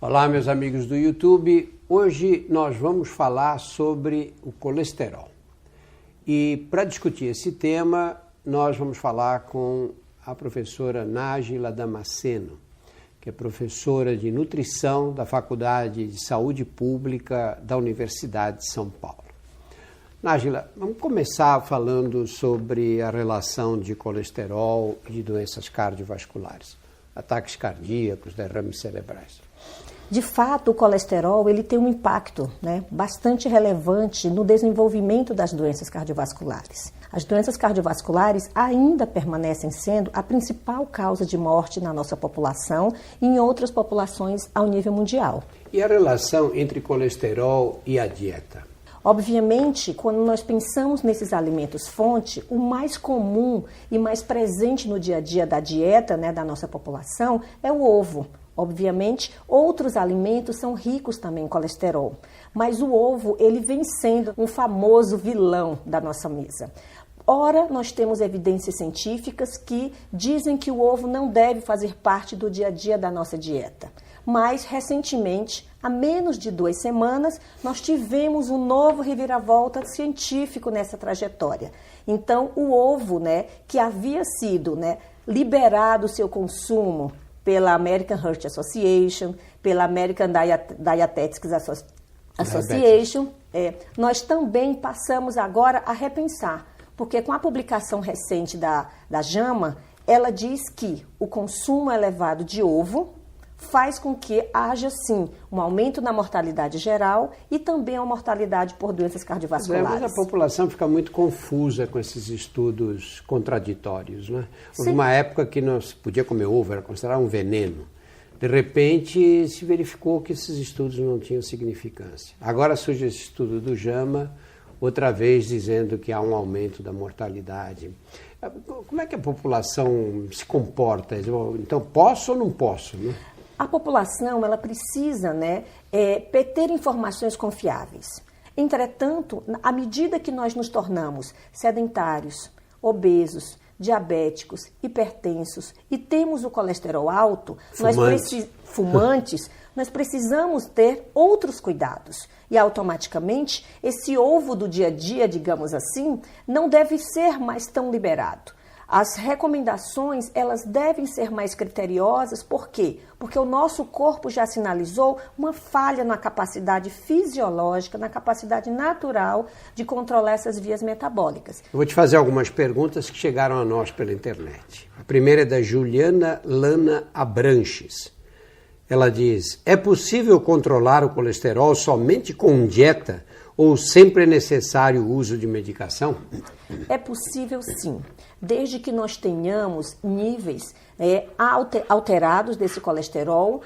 Olá, meus amigos do YouTube. Hoje nós vamos falar sobre o colesterol. E para discutir esse tema, nós vamos falar com a professora Nájila Damasceno, que é professora de nutrição da Faculdade de Saúde Pública da Universidade de São Paulo. Nájila, vamos começar falando sobre a relação de colesterol e de doenças cardiovasculares, ataques cardíacos, derrames cerebrais. De fato, o colesterol ele tem um impacto bastante relevante no desenvolvimento das doenças cardiovasculares. As doenças cardiovasculares ainda permanecem sendo a principal causa de morte na nossa população e em outras populações ao nível mundial. E a relação entre colesterol e a dieta? Obviamente, quando nós pensamos nesses alimentos-fonte, o mais comum e mais presente no dia a dia da dieta da nossa população é o ovo. Obviamente, outros alimentos são ricos também em colesterol, mas o ovo ele vem sendo um famoso vilão da nossa mesa. Ora, nós temos evidências científicas que dizem que o ovo não deve fazer parte do dia a dia da nossa dieta. Mas, recentemente, há menos de 2 semanas, nós tivemos um novo reviravolta científico nessa trajetória. Então, o ovo, que havia sido liberado o seu consumo pela American Heart Association, pela American Dietetics Association, nós também passamos agora a repensar, porque com a publicação recente da JAMA, ela diz que o consumo elevado de ovo faz com que haja, sim, um aumento na mortalidade geral e também a mortalidade por doenças cardiovasculares. Mas a população fica muito confusa com esses estudos contraditórios, né? Houve uma época que não se podia comer ovo, era considerado um veneno. De repente, se verificou que esses estudos não tinham significância. Agora surge esse estudo do JAMA, outra vez dizendo que há um aumento da mortalidade. Como é que a população se comporta? Então, posso ou não posso, né? A população ela precisa ter informações confiáveis. Entretanto, à medida que nós nos tornamos sedentários, obesos, diabéticos, hipertensos e temos o colesterol alto, fumantes, nós precisamos ter outros cuidados. E automaticamente, esse ovo do dia a dia, digamos assim, não deve ser mais tão liberado. As recomendações, elas devem ser mais criteriosas, por quê? Porque o nosso corpo já sinalizou uma falha na capacidade fisiológica, na capacidade natural de controlar essas vias metabólicas. Eu vou te fazer algumas perguntas que chegaram a nós pela internet. A primeira é da Juliana Lana Abranches. Ela diz, é possível controlar o colesterol somente com dieta ou sempre é necessário o uso de medicação? É possível sim, desde que nós tenhamos níveis alterados desse colesterol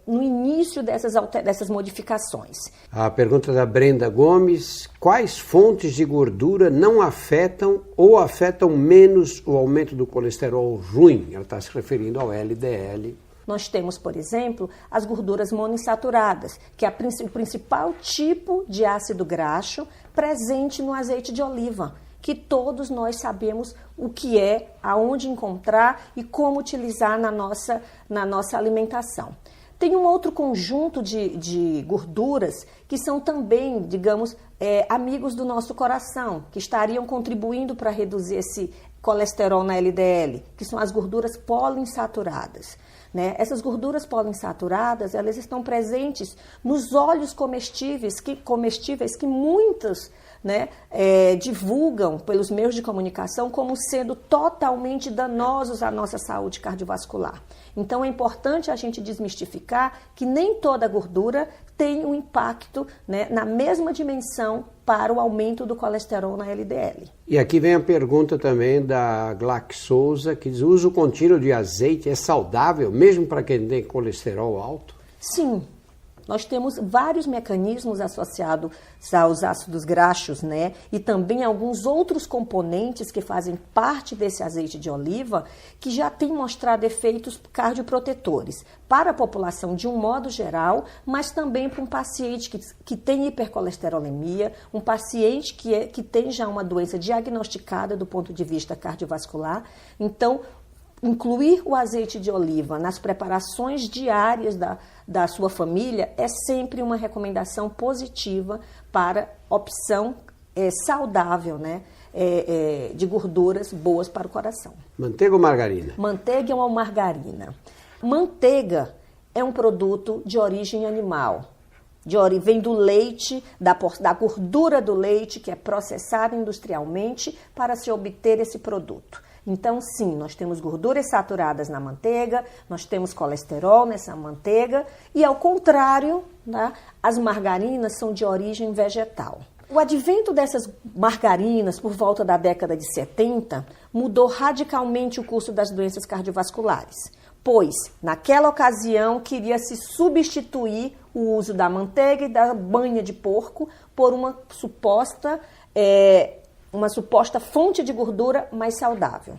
no início dessas modificações. A pergunta da Brenda Gomes, quais fontes de gordura não afetam ou afetam menos o aumento do colesterol ruim? Ela está se referindo ao LDL. Nós temos, por exemplo, as gorduras monoinsaturadas, que é o principal tipo de ácido graxo presente no azeite de oliva, que todos nós sabemos o que é, aonde encontrar e como utilizar na nossa alimentação. Tem um outro conjunto de gorduras que são também, digamos, amigos do nosso coração, que estariam contribuindo para reduzir esse colesterol na LDL, que são as gorduras poliinsaturadas. Essas gorduras poliinsaturadas, elas estão presentes nos óleos comestíveis que muitos divulgam pelos meios de comunicação como sendo totalmente danosos à nossa saúde cardiovascular. Então, é importante a gente desmistificar que nem toda gordura tem um impacto na mesma dimensão para o aumento do colesterol na LDL. E aqui vem a pergunta também da Glac Souza, que diz, o uso contínuo de azeite é saudável, mesmo para quem tem colesterol alto? Sim. Nós temos vários mecanismos associados aos ácidos graxos, e também alguns outros componentes que fazem parte desse azeite de oliva, que já têm mostrado efeitos cardioprotetores para a população de um modo geral, mas também para um paciente que tem hipercolesterolemia, um paciente que tem já uma doença diagnosticada do ponto de vista cardiovascular. Então, incluir o azeite de oliva nas preparações diárias da sua família é sempre uma recomendação positiva para opção saudável, né? De gorduras boas para o coração. Manteiga ou margarina? Manteiga ou margarina? Manteiga é um produto de origem animal. Vem do leite, da gordura do leite, que é processada industrialmente para se obter esse produto. Então, sim, nós temos gorduras saturadas na manteiga, nós temos colesterol nessa manteiga e, ao contrário, né, as margarinas são de origem vegetal. O advento dessas margarinas por volta da década de 70 mudou radicalmente o curso das doenças cardiovasculares, pois, naquela ocasião, queria-se substituir o uso da manteiga e da banha de porco por uma suposta fonte de gordura mais saudável.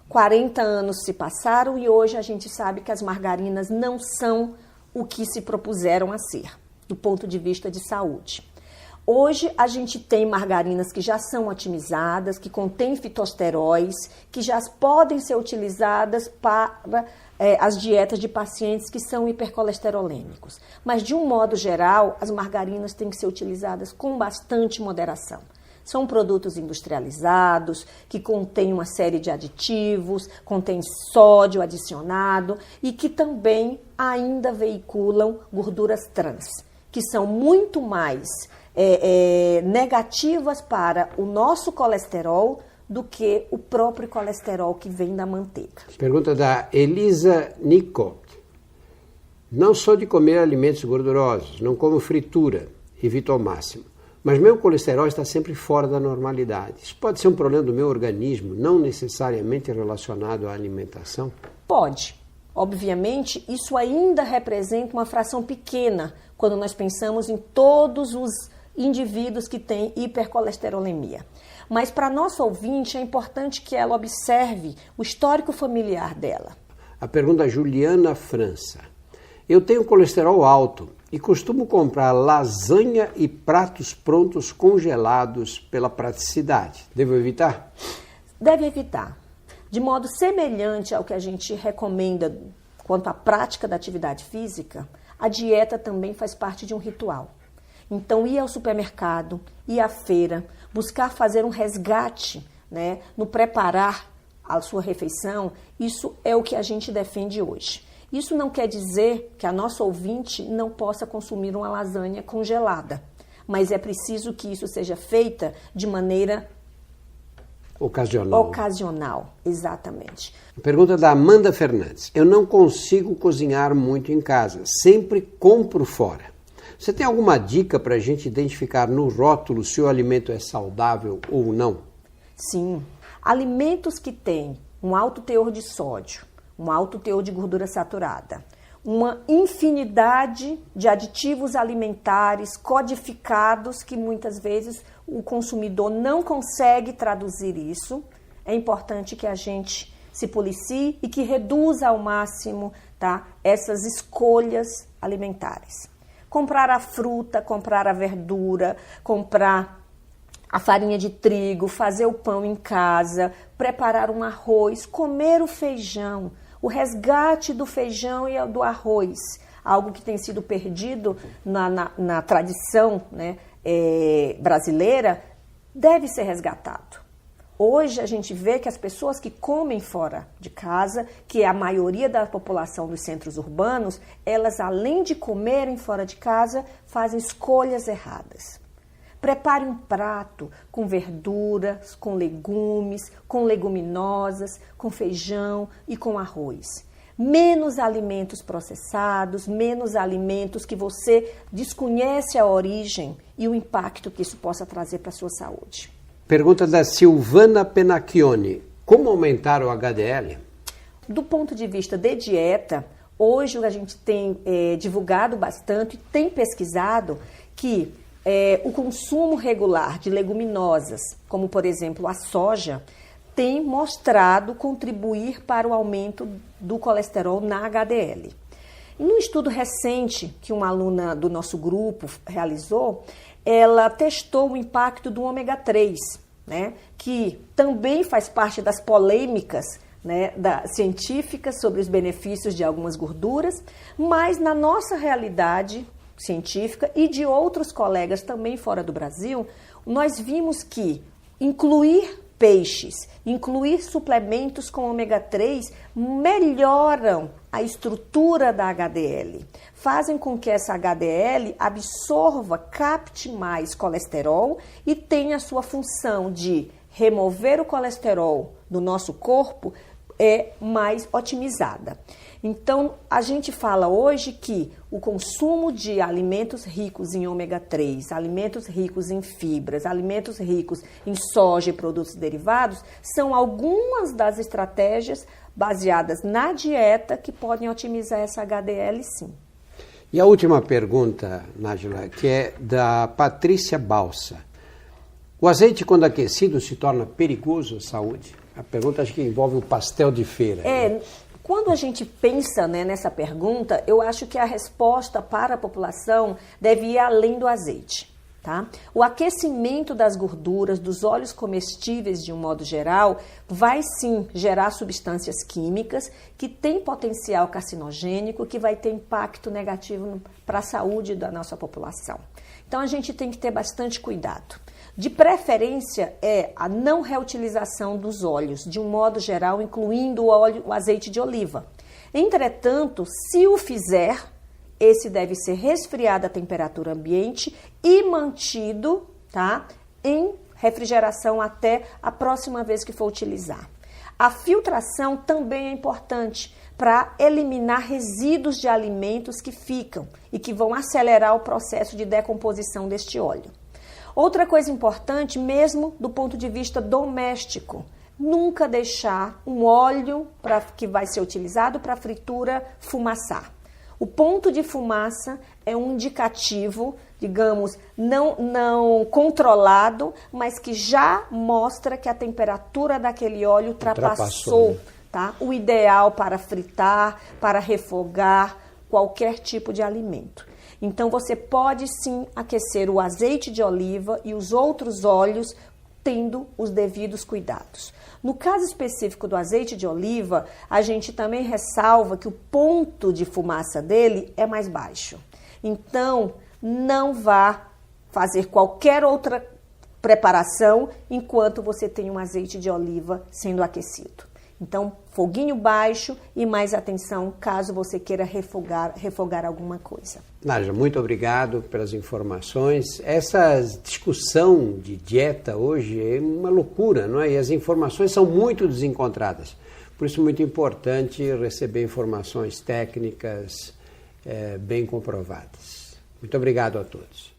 40 anos se passaram e hoje a gente sabe que as margarinas não são o que se propuseram a ser, do ponto de vista de saúde. Hoje a gente tem margarinas que já são otimizadas, que contêm fitosteróis, que já podem ser utilizadas para as dietas de pacientes que são hipercolesterolêmicos. Mas, de um modo geral, as margarinas têm que ser utilizadas com bastante moderação. São produtos industrializados, que contêm uma série de aditivos, contêm sódio adicionado e que também ainda veiculam gorduras trans, que são muito mais negativas para o nosso colesterol do que o próprio colesterol que vem da manteiga. Pergunta da Elisa Nicot. Não sou de comer alimentos gordurosos, não como fritura, evito ao máximo. Mas meu colesterol está sempre fora da normalidade. Isso pode ser um problema do meu organismo, não necessariamente relacionado à alimentação? Pode. Obviamente, isso ainda representa uma fração pequena quando nós pensamos em todos os indivíduos que têm hipercolesterolemia. Mas para a nossa ouvinte é importante que ela observe o histórico familiar dela. A pergunta da Juliana França. Eu tenho colesterol alto e costumo comprar lasanha e pratos prontos congelados pela praticidade. Devo evitar? Deve evitar. De modo semelhante ao que a gente recomenda quanto à prática da atividade física, a dieta também faz parte de um ritual. Então, ir ao supermercado, ir à feira, buscar fazer um resgate, né, no preparar a sua refeição, isso é o que a gente defende hoje. Isso não quer dizer que a nossa ouvinte não possa consumir uma lasanha congelada, mas é preciso que isso seja feita de maneira ocasional, exatamente. Pergunta da Amanda Fernandes. Eu não consigo cozinhar muito em casa, sempre compro fora. Você tem alguma dica para a gente identificar no rótulo se o alimento é saudável ou não? Sim. Alimentos que têm um alto teor de sódio, um alto teor de gordura saturada, uma infinidade de aditivos alimentares codificados que muitas vezes o consumidor não consegue traduzir isso. É importante que a gente se policie e que reduza ao máximo, tá, essas escolhas alimentares. Comprar a fruta, comprar a verdura, comprar a farinha de trigo, fazer o pão em casa, preparar um arroz, comer o feijão, o resgate do feijão e do arroz, algo que tem sido perdido na tradição, né, brasileira, deve ser resgatado. Hoje a gente vê que as pessoas que comem fora de casa, que é a maioria da população dos centros urbanos, elas além de comerem fora de casa, fazem escolhas erradas. Prepare um prato com verduras, com legumes, com leguminosas, com feijão e com arroz. Menos alimentos processados, menos alimentos que você desconhece a origem e o impacto que isso possa trazer para a sua saúde. Pergunta da Silvana Penacchione. Como aumentar o HDL? Do ponto de vista de dieta, hoje a gente tem divulgado bastante, tem pesquisado que o consumo regular de leguminosas, como por exemplo a soja, tem mostrado contribuir para o aumento do colesterol na HDL. Num estudo recente que uma aluna do nosso grupo realizou, ela testou o impacto do ômega 3, né, que também faz parte das polêmicas né, científicas sobre os benefícios de algumas gorduras, mas na nossa realidade científica e de outros colegas também fora do Brasil, nós vimos que incluir peixes, incluir suplementos com ômega 3 melhoram a estrutura da HDL, fazem com que essa HDL absorva, capte mais colesterol e tenha a sua função de remover o colesterol do nosso corpo mais otimizada. Então, a gente fala hoje que o consumo de alimentos ricos em ômega 3, alimentos ricos em fibras, alimentos ricos em soja e produtos derivados são algumas das estratégias baseadas na dieta que podem otimizar essa HDL, sim. E a última pergunta, Nájila, que é da Patrícia Balsa. O azeite, quando aquecido, se torna perigoso à saúde? A pergunta acho que envolve o pastel de feira. Né? Quando a gente pensa, né, nessa pergunta, eu acho que a resposta para a população deve ir além do azeite. Tá? O aquecimento das gorduras, dos óleos comestíveis de um modo geral, vai sim gerar substâncias químicas que têm potencial carcinogênico, que vai ter impacto negativo para a saúde da nossa população. Então a gente tem que ter bastante cuidado. De preferência a não reutilização dos óleos, de um modo geral, incluindo o azeite de oliva. Entretanto, se o fizer, esse deve ser resfriado à temperatura ambiente e mantido, tá, em refrigeração até a próxima vez que for utilizar. A filtração também é importante para eliminar resíduos de alimentos que ficam e que vão acelerar o processo de decomposição deste óleo. Outra coisa importante, mesmo do ponto de vista doméstico, nunca deixar um óleo que vai ser utilizado para fritura fumaçar. O ponto de fumaça é um indicativo, digamos, não controlado, mas que já mostra que a temperatura daquele óleo ultrapassou, tá? O ideal para fritar, para refogar qualquer tipo de alimento. Então, você pode sim aquecer o azeite de oliva e os outros óleos tendo os devidos cuidados. No caso específico do azeite de oliva, a gente também ressalva que o ponto de fumaça dele é mais baixo. Então, não vá fazer qualquer outra preparação enquanto você tem um azeite de oliva sendo aquecido. Então, foguinho baixo e mais atenção caso você queira refogar alguma coisa. Nájila, muito obrigado pelas informações. Essa discussão de dieta hoje é uma loucura, não é? E as informações são muito desencontradas. Por isso, muito importante receber informações técnicas bem comprovadas. Muito obrigado a todos.